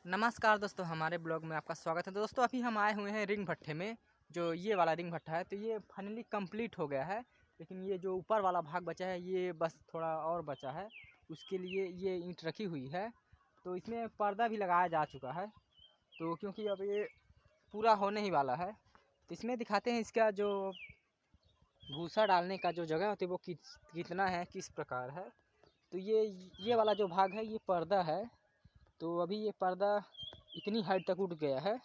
नमस्कार दोस्तों, हमारे ब्लॉग में आपका स्वागत है। दोस्तों अभी हम आए हुए हैं रिंग भट्टे में। जो ये वाला रिंग भट्टा है तो ये फाइनली कंप्लीट हो गया है, लेकिन ये जो ऊपर वाला भाग बचा है ये बस थोड़ा और बचा है। उसके लिए ये ईंट रखी हुई है, तो इसमें पर्दा भी लगाया जा चुका है। तो क्योंकि अब ये पूरा होने ही वाला है, तो इसमें दिखाते हैं इसका जो भूसा डालने का जो जगह होती है वो कितना है, किस प्रकार है। तो ये वाला जो भाग है ये पर्दा है। तो अभी ये पर्दा इतनी हाइट तक उठ गया है,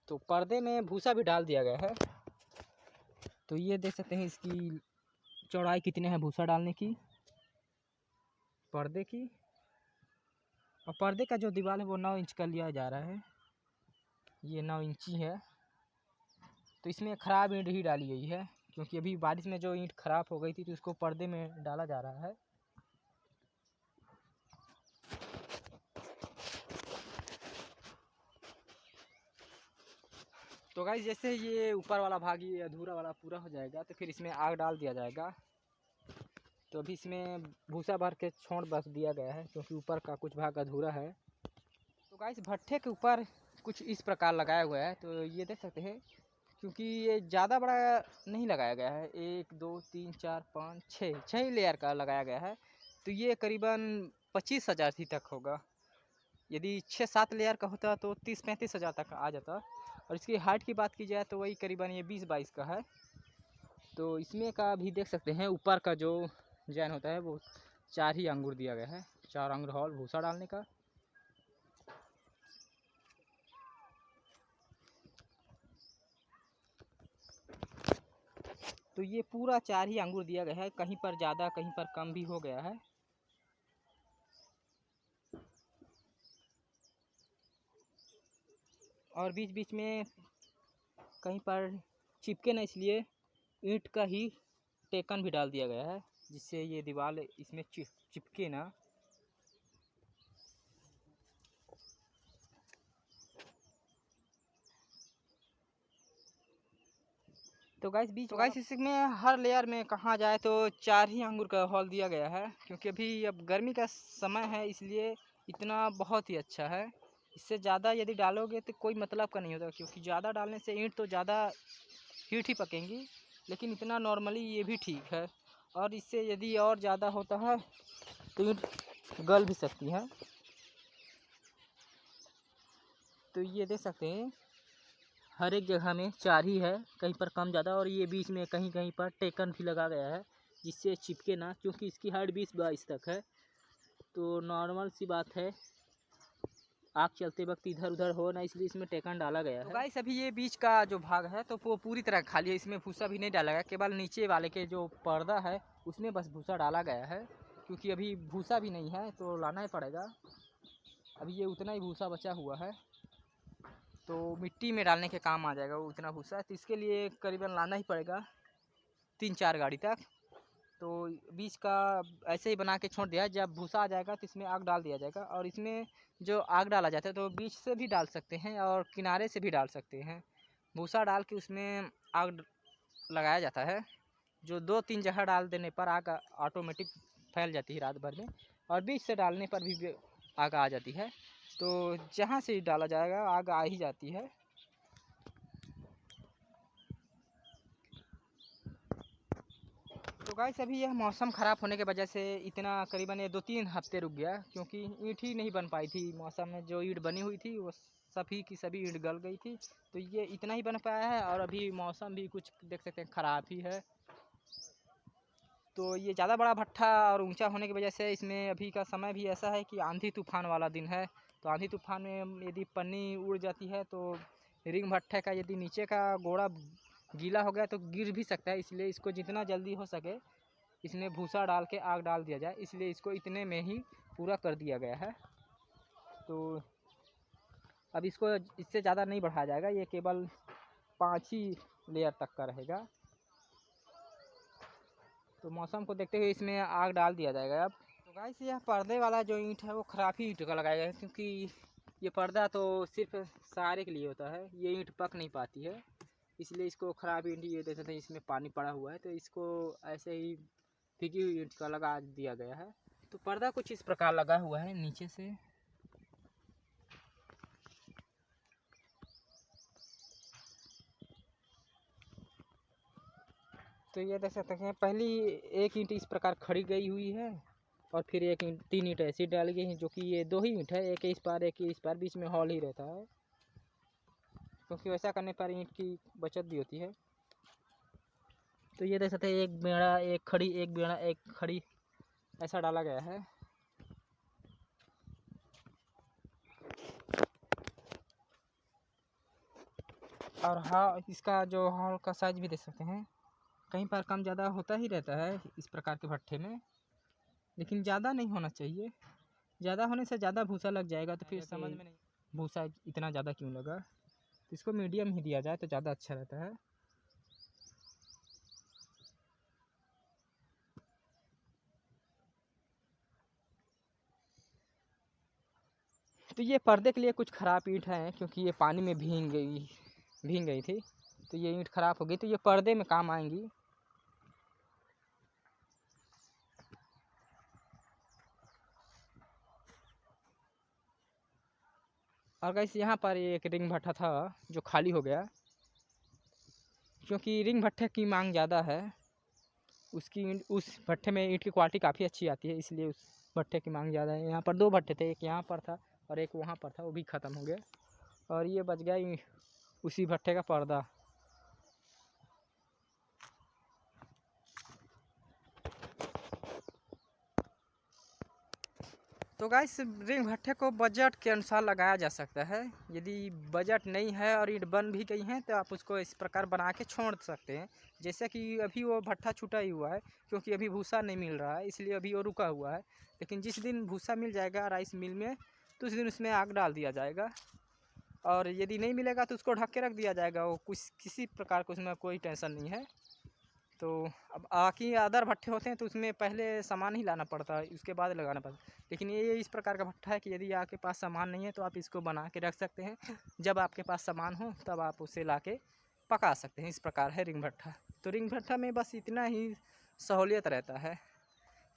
तो पर्दे में भूसा भी डाल दिया गया है। तो ये देख सकते हैं इसकी चौड़ाई कितने है भूसा डालने की, पर्दे की। और पर्दे का जो दीवार है वो 9 इंच का लिया जा रहा है, ये 9 इंची है। तो इसमें ख़राब ईंट ही डाली गई है, क्योंकि अभी बारिश में जो ईंट ख़राब हो गई थी तो उसको पर्दे में डाला जा रहा है। तो गाइस जैसे ये ऊपर वाला भाग ये अधूरा वाला पूरा हो जाएगा तो फिर इसमें आग डाल दिया जाएगा। तो अभी इसमें भूसा भर के छोड़ बस दिया गया है, क्योंकि ऊपर का कुछ भाग अधूरा है। तो गाइस भट्ठे के ऊपर कुछ इस प्रकार लगाया हुआ है, तो ये देख सकते हैं। क्योंकि ये ज़्यादा बड़ा नहीं लगाया गया है, 1 2 3 4 5 6 लेयर का लगाया गया है। तो ये करीबन 25,000 तक होगा। यदि 6-7 लेयर का होता तो 30-35 हज़ार तक आ जाता। और इसकी हाइट की बात की जाए तो वही करीबन ये 20-22 का है। तो इसमें का भी देख सकते हैं ऊपर का जो डिजाइन होता है वो 4 ही अंगूर दिया गया है, 4 अंगूर हॉल भूसा डालने का। तो ये पूरा 4 ही अंगूर दिया गया है, कहीं पर ज़्यादा कहीं पर कम भी हो गया है। और बीच बीच में कहीं पर चिपके ना, इसलिए ईंट का ही टेकन भी डाल दिया गया है, जिससे ये दीवार इसमें चिपके ना। तो गाइस इसमें हर लेयर में कहा जाए तो 4 ही अंगूर का हॉल दिया गया है, क्योंकि अभी अब गर्मी का समय है, इसलिए इतना बहुत ही अच्छा है। इससे ज़्यादा यदि डालोगे तो कोई मतलब का नहीं होता, क्योंकि ज़्यादा डालने से ईंट तो ज़्यादा हीट ही पकेंगी, लेकिन इतना नॉर्मली ये भी ठीक है। और इससे यदि और ज़्यादा होता है तो ईंट गल भी सकती है। तो ये देख सकते हैं हर एक जगह में 4 ही है, कहीं पर कम ज़्यादा। और ये बीच में कहीं कहीं पर टेकन भी लगा गया है, जिससे चिपके ना, क्योंकि इसकी हाइट 20-22 तक है। तो नॉर्मल सी बात है, आग चलते वक्त इधर उधर हो ना, इसलिए इसमें टेकन डाला गया है। तो गाइस अभी ये बीच का जो भाग है तो वो पूरी तरह खाली है, इसमें भूसा भी नहीं डाला गया। केवल नीचे वाले के जो पर्दा है उसमें बस भूसा डाला गया है, क्योंकि अभी भूसा भी नहीं है तो लाना ही पड़ेगा। अभी ये उतना ही भूसा बचा हुआ है, तो मिट्टी में डालने के काम आ जाएगा वो उतना भूसा। तो इसके लिए करीबन लाना ही पड़ेगा 3-4 गाड़ी तक। तो बीच का ऐसे ही बना के छोड़ दिया, जब भूसा आ जाएगा तो इसमें आग डाल दिया जाएगा। और इसमें जो आग डाला जाता है तो बीच से भी डाल सकते हैं और किनारे से भी डाल सकते हैं। भूसा डाल के उसमें आग लगाया जाता है, जो 2-3 जगह डाल देने पर आग ऑटोमेटिक फैल जाती है रात भर में। और बीच से डालने पर भी आग आ जाती है, तो जहाँ से डाला जाएगा आग आ ही जाती है। तो गाइस अभी यह मौसम ख़राब होने की वजह से इतना करीबन ये 2-3 हफ्ते रुक गया, क्योंकि ईंट ही नहीं बन पाई थी। मौसम में जो ईंट बनी हुई थी वो सभी की सभी ईंट गल गई थी, तो ये इतना ही बन पाया है। और अभी मौसम भी कुछ देख सकते हैं ख़राब ही है। तो ये ज़्यादा बड़ा भट्ठा और ऊंचा होने की वजह से इसमें अभी का समय भी ऐसा है कि आंधी तूफान वाला दिन है। तो आंधी तूफान में यदि पन्नी उड़ जाती है तो रिंग भट्ठे का यदि नीचे का गोड़ा गीला हो गया तो गिर भी सकता है। इसलिए इसको जितना जल्दी हो सके इसमें भूसा डाल के आग डाल दिया जाए, इसलिए इसको इतने में ही पूरा कर दिया गया है। तो अब इसको इससे ज़्यादा नहीं बढ़ाया जाएगा, ये केवल 5 ही लेयर तक का रहेगा। तो मौसम को देखते हुए इसमें आग डाल दिया जाएगा अब। तो गाइस यह पर्दे वाला जो ईंट है वो खराब ही ईंट का लगाया गया है, क्योंकि ये पर्दा तो सिर्फ सहारे के लिए होता है, ये ईंट पक नहीं पाती है। इसलिए इसको ख़राब ईंट ये देते थे, इसमें पानी पड़ा हुआ है तो इसको ऐसे ही फीकी हुई ईंट का लगा दिया गया है। तो पर्दा कुछ इस प्रकार लगा हुआ है नीचे से। तो ये देख सकते हैं पहली एक ईंट इस प्रकार खड़ी गई हुई है और फिर एक ईंट 3 ईंट ऐसी डाली गई हैं, जो कि ये 2 ही ईंट है, एक इस पार एक इस पार, बीच में हॉल ही रहता है, क्योंकि वैसा करने पर ईंट की बचत भी होती है। तो ये देख सकते हैं एक बेड़ा एक खड़ी, एक बेड़ा एक खड़ी, ऐसा डाला गया है। और हाँ, इसका जो हॉल का साइज भी देख सकते हैं, कहीं पर कम ज़्यादा होता ही रहता है इस प्रकार के भट्ठे में, लेकिन ज़्यादा नहीं होना चाहिए। ज़्यादा होने से ज़्यादा भूसा लग जाएगा तो फिर समझ में नहीं भूसा इतना ज़्यादा क्यों लगा। तो इसको मीडियम ही दिया जाए तो ज़्यादा अच्छा रहता है। तो ये पर्दे के लिए कुछ ख़राब ईंट है, क्योंकि ये पानी में भीग गई थी, तो ये ईंट ख़राब हो गई, तो ये पर्दे में काम आएंगी। और गाइस यहाँ पर एक रिंग भट्ठा था जो खाली हो गया, क्योंकि रिंग भट्ठे की मांग ज़्यादा है। उस भट्ठे में ईंट की क्वालिटी काफ़ी अच्छी आती है, इसलिए उस भट्ठे की मांग ज़्यादा है। यहाँ पर 2 भट्ठे थे, एक यहाँ पर था और एक वहाँ पर था, वो भी ख़त्म हो गया। और ये बच गया उसी भट्ठे का पर्दा। तो गाइस रिंग भट्ठे को बजट के अनुसार लगाया जा सकता है। यदि बजट नहीं है और ईंट बन भी गई हैं तो आप उसको इस प्रकार बना के छोड़ सकते हैं। जैसे कि अभी वो भट्ठा छूटा ही हुआ है, क्योंकि अभी भूसा नहीं मिल रहा है, इसलिए अभी वो रुका हुआ है। लेकिन जिस दिन भूसा मिल जाएगा राइस मिल में, तो उस दिन उसमें आग डाल दिया जाएगा। और यदि नहीं मिलेगा तो उसको ढक के रख दिया जाएगा। वो किसी प्रकार का उसमें कोई टेंशन नहीं है। तो अब बाकी अदर भट्ठे होते हैं तो उसमें पहले सामान ही लाना पड़ता है, उसके बाद लगाना पड़ता है। लेकिन ये इस प्रकार का भट्ठा है कि यदि आपके पास सामान नहीं है तो आप इसको बना के रख सकते हैं। जब आपके पास सामान हो तब आप उसे ला के पका सकते हैं। इस प्रकार है रिंग भट्ठा। तो रिंग भट्ठा में बस इतना ही सहूलियत रहता है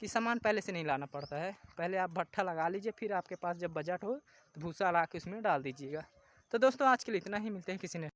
कि सामान पहले से नहीं लाना पड़ता है। पहले आप भट्ठा लगा लीजिए, फिर आपके पास जब बजट हो तो भूसा ला के उसमें डाल दीजिएगा। तो दोस्तों आज के लिए इतना ही, मिलते हैं किसी ने